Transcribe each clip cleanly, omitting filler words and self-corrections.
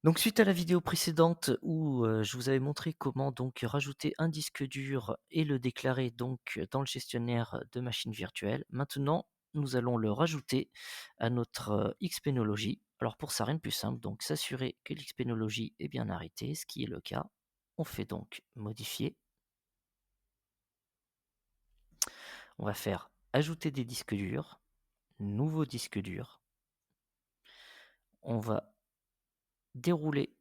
Donc suite à la vidéo précédente où, je vous avais montré comment donc rajouter un disque dur et le déclarer donc dans le gestionnaire de machines virtuelles. Maintenant, nous allons le rajouter à notre, Xpenology. Alors pour ça, rien de plus simple, donc s'assurer que l'Xpenology est bien arrêté, ce qui est le cas. On fait donc modifier, on va faire ajouter des disques durs, nouveau disque dur, on va dérouler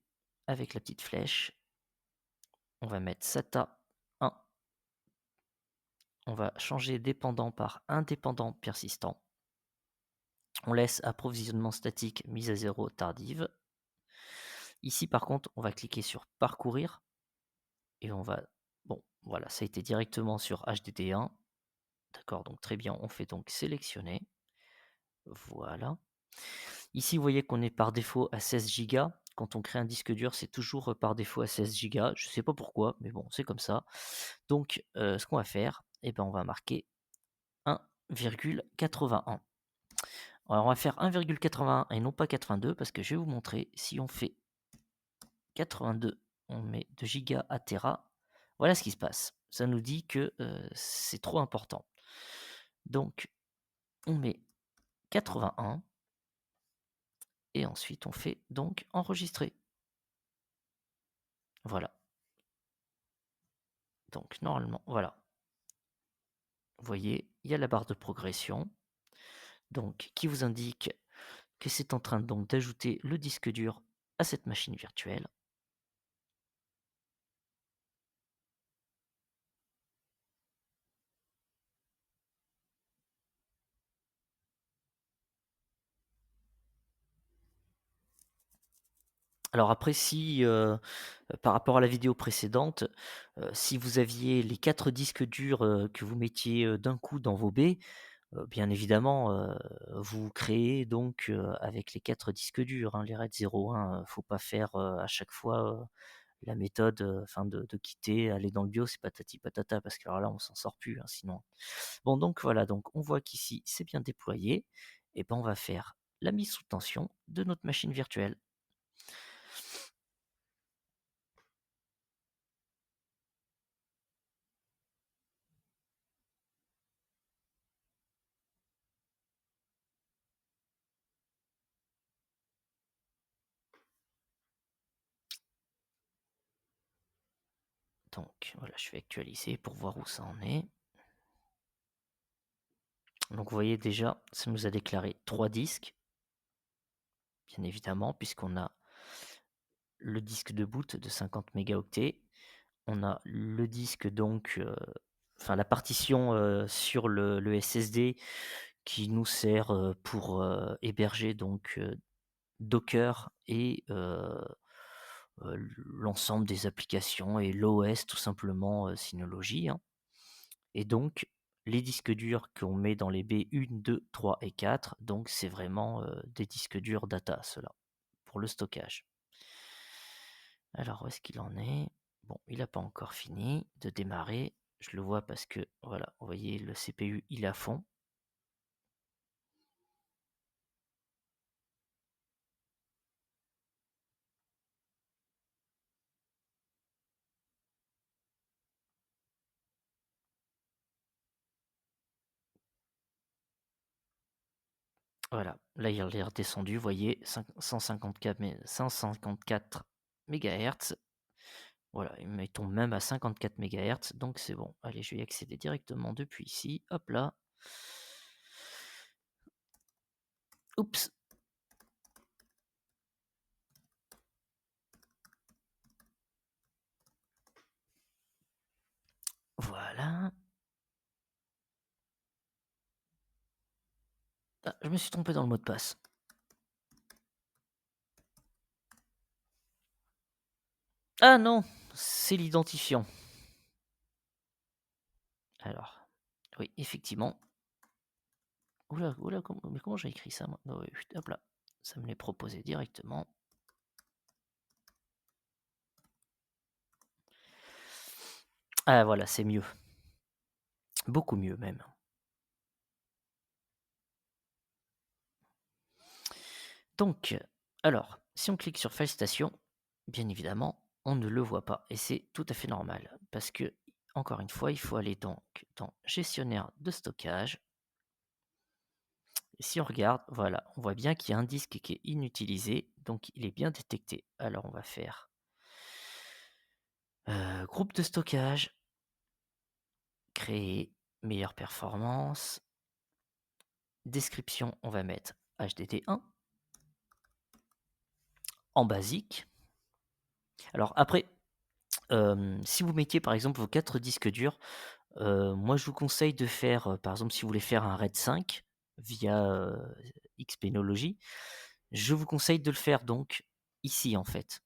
avec la petite flèche, on va mettre SATA 1. On va changer dépendant par indépendant persistant. On laisse approvisionnement statique mise à 0 tardive. Ici par contre, on va cliquer sur parcourir et on va bon voilà, ça a été directement sur HDD1. D'accord, donc très bien, on fait donc sélectionner. Voilà. Ici, vous voyez qu'on est par défaut à 16 gigas. Quand on crée un disque dur, c'est toujours, par défaut à 16 gigas. Je ne sais pas pourquoi, mais bon, c'est comme ça. Donc, ce qu'on va faire, et ben, on va marquer 1,81. Alors on va faire 1,81 et non pas 82 parce que je vais vous montrer, si on fait 82, on met de giga à téra, voilà ce qui se passe. Ça nous dit que, c'est trop important. Donc on met 81 et ensuite on fait donc enregistrer. Voilà. Donc normalement, voilà. Vous voyez, il y a la barre de progression, donc qui vous indique que c'est en train donc d'ajouter le disque dur à cette machine virtuelle. Alors après si, par rapport à la vidéo précédente, si vous aviez les 4 disques durs, que vous mettiez, d'un coup dans vos baies, bien évidemment, vous créez donc, avec les 4 disques durs, hein, les RAID 01, faut pas faire, à chaque fois, la méthode, enfin de quitter, aller dans le BIOS et patati patata parce que alors là on s'en sort plus, hein, sinon. Bon donc voilà, donc on voit qu'ici c'est bien déployé et ben on va faire la mise sous tension de notre machine virtuelle. Donc voilà, je vais actualiser pour voir où ça en est. Donc vous voyez déjà, ça nous a déclaré 3 disques, bien évidemment, puisqu'on a le disque de boot de 50 mégaoctets, on a le disque donc, enfin la partition, sur le SSD qui nous sert, pour, héberger donc, Docker et l'ensemble des applications et l'OS tout simplement, Synology, hein. Et donc, les disques durs qu'on met dans les baies 1, 2, 3 et 4, donc c'est vraiment, des disques durs data ceux-là, pour le stockage. Alors où est-ce qu'il en est? Bon, il n'a pas encore fini de démarrer. Je le vois parce que voilà, vous voyez le CPU il est à fond. Voilà, là il est redescendu, vous voyez, 154 mégahertz. Voilà, il tombe même à 54 mégahertz, donc c'est bon. Allez, je vais y accéder directement depuis ici. Hop là. Oups. Voilà. Ah, je me suis trompé dans le mot de passe. Ah non, c'est l'identifiant. Alors, oui, effectivement. Oula, oula, mais comment j'ai écrit ça moi? Oh, oui, hop là, ça me l'est proposé directement. Ah voilà, c'est mieux. Beaucoup mieux même. Donc, alors, Si on clique sur File Station, bien évidemment, on ne le voit pas et c'est tout à fait normal parce que, encore une fois, il faut aller donc dans Gestionnaire de stockage. Et si on regarde, voilà, on voit bien qu'il y a un disque qui est inutilisé, donc il est bien détecté. Alors on va faire groupe de stockage, créer, meilleure performance, description, on va mettre HDD1 en basique. Alors après, si vous mettiez par exemple vos 4 disques durs, moi je vous conseille de faire, par exemple si vous voulez faire un RAID 5 via, Xpenology, je vous conseille de le faire donc ici en fait,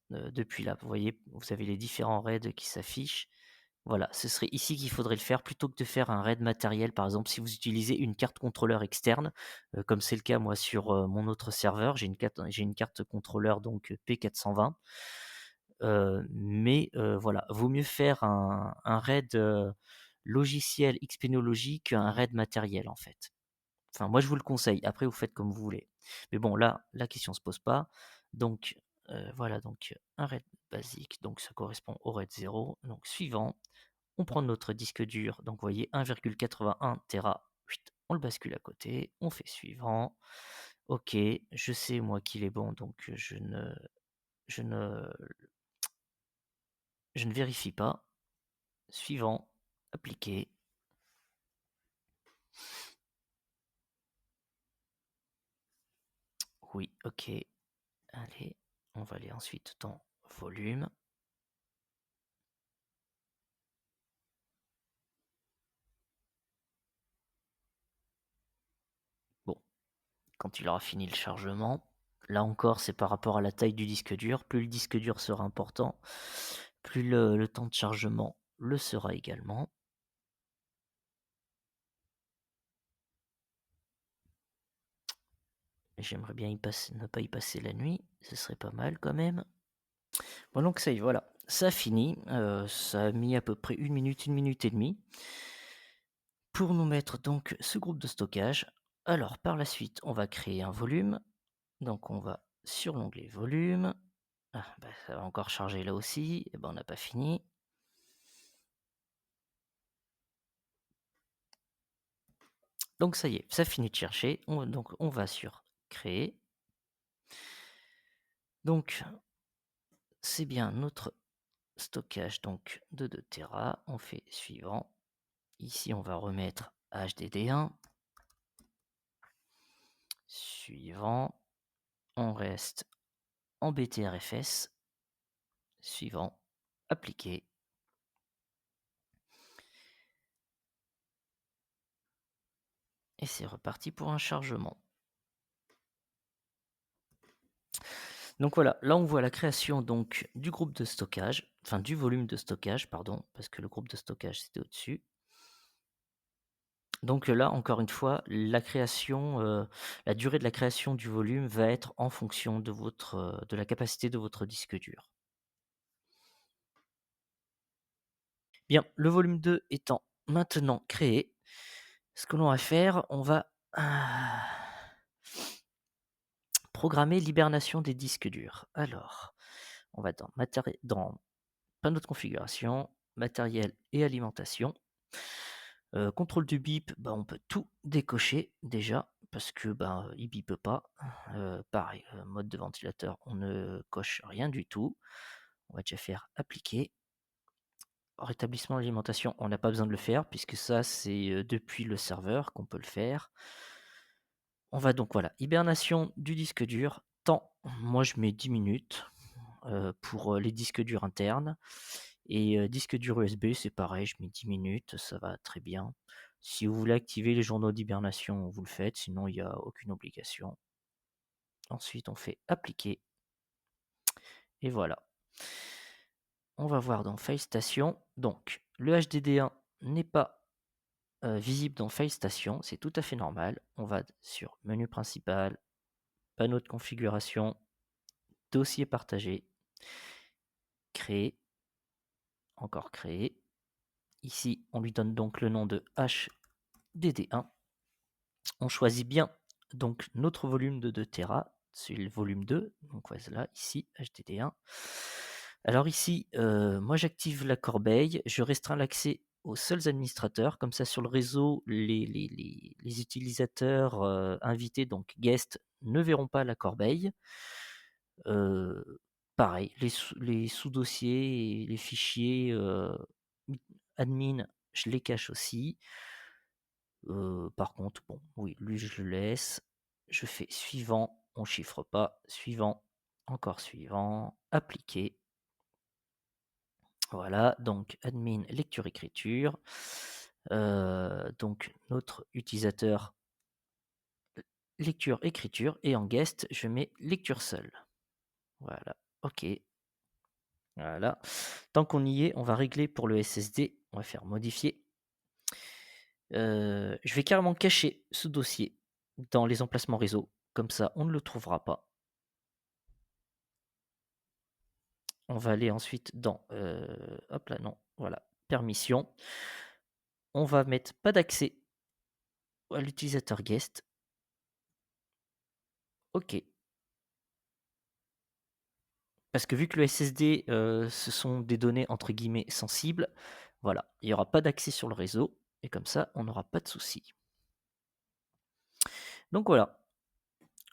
depuis là. Vous voyez, vous avez les différents RAID qui s'affichent. Voilà, ce serait ici qu'il faudrait le faire plutôt que de faire un RAID matériel. Par exemple, si vous utilisez une carte contrôleur externe, comme c'est le cas moi sur, mon autre serveur, j'ai une carte contrôleur donc, P420. Mais voilà, vaut mieux faire un RAID, logiciel Xpenology qu'un RAID matériel, en fait. Enfin, moi, je vous le conseille. Après, vous faites comme vous voulez. Mais bon, là, la question se pose pas. Donc, voilà, donc un RAID basique, donc ça correspond au RAID 0. Donc, suivant, on prend notre disque dur. Donc, vous voyez, 1,81 Tera. On le bascule à côté. On fait suivant. OK, je sais, moi, qu'il est bon, donc je ne je ne vérifie pas. Suivant, appliquer. Oui, OK. Allez, on va aller ensuite dans volume. Bon, quand il aura fini le chargement, là encore, c'est par rapport à la taille du disque dur. Plus le disque dur sera important, plus le temps de chargement le sera également. J'aimerais bien ne pas y passer la nuit, ce serait pas mal quand même. Bon, donc ça y est, voilà, ça a fini. Ça a mis à peu près une minute et demie. Pour nous mettre donc ce groupe de stockage, alors par la suite, on va créer un volume. Donc on va sur l'onglet volume. Ah, bah, ça va encore charger là aussi. Et ben on n'a pas fini. Donc ça y est, ça finit de chercher. Donc on va sur créer. Donc c'est bien notre stockage donc de 2 Tera. On fait suivant. Ici on va remettre HDD1. Suivant. On reste en BTRFS. Suivant. Appliquer. Et c'est reparti pour un chargement. Donc voilà, là on voit la création donc du groupe de stockage, enfin du volume de stockage, pardon, parce que le groupe de stockage c'était au-dessus. Donc là, encore une fois, la durée de la création du volume va être en fonction de la capacité de votre disque dur. Bien, le volume 2 étant maintenant créé, ce que l'on va faire, on va programmer l'hibernation des disques durs. Alors, on va dans panneau de configuration, matériel et alimentation. Contrôle du bip, bah, on peut tout décocher déjà parce que, bah, il bipe pas. Pareil, mode de ventilateur, on ne coche rien du tout. On va déjà faire appliquer. Rétablissement de l'alimentation, on n'a pas besoin de le faire puisque ça c'est, depuis le serveur qu'on peut le faire. On va donc voilà, hibernation du disque dur, temps, moi je mets 10 minutes, pour, les disques durs internes et disque dur USB, c'est pareil, je mets 10 minutes, ça va très bien. Si vous voulez activer les journaux d'hibernation, vous le faites, sinon il y a aucune obligation. Ensuite, on fait appliquer et voilà. On va voir dans File Station, donc le HDD1 n'est pas, visible dans File Station, c'est tout à fait normal. On va sur menu principal, panneau de configuration, dossier partagé, créer, encore créer. Ici, on lui donne donc le nom de HDD1. On choisit bien donc notre volume de 2 Tera, c'est le volume 2, donc voilà, ici, HDD1. Alors ici, moi j'active la corbeille, je restreins l'accès aux seuls administrateurs, comme ça sur le réseau, les utilisateurs invités, donc guest, ne verront pas la corbeille. Pareil, les sous-dossiers et les fichiers admin, je les cache aussi. Par contre, bon, oui, lui je le laisse. Je fais suivant, on chiffre pas, suivant, encore suivant, appliquer. Voilà, donc admin lecture-écriture. Donc notre utilisateur lecture-écriture et en guest, je mets lecture seule. Voilà, ok. Voilà. Tant qu'on y est, on va régler pour le SSD. On va faire modifier. Je vais carrément cacher ce dossier dans les emplacements réseau. Comme ça, on ne le trouvera pas. On va aller ensuite dans... hop là, non. Voilà. Permission. On va mettre pas d'accès à l'utilisateur guest. OK. Parce que vu que le SSD, ce sont des données entre guillemets «sensibles», voilà, il n'y aura pas d'accès sur le réseau et comme ça, on n'aura pas de souci. Donc voilà.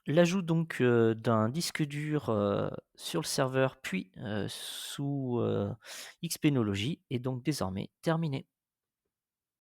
L'ajout donc d'un disque dur sur le serveur puis sous Xpenology est donc désormais terminé.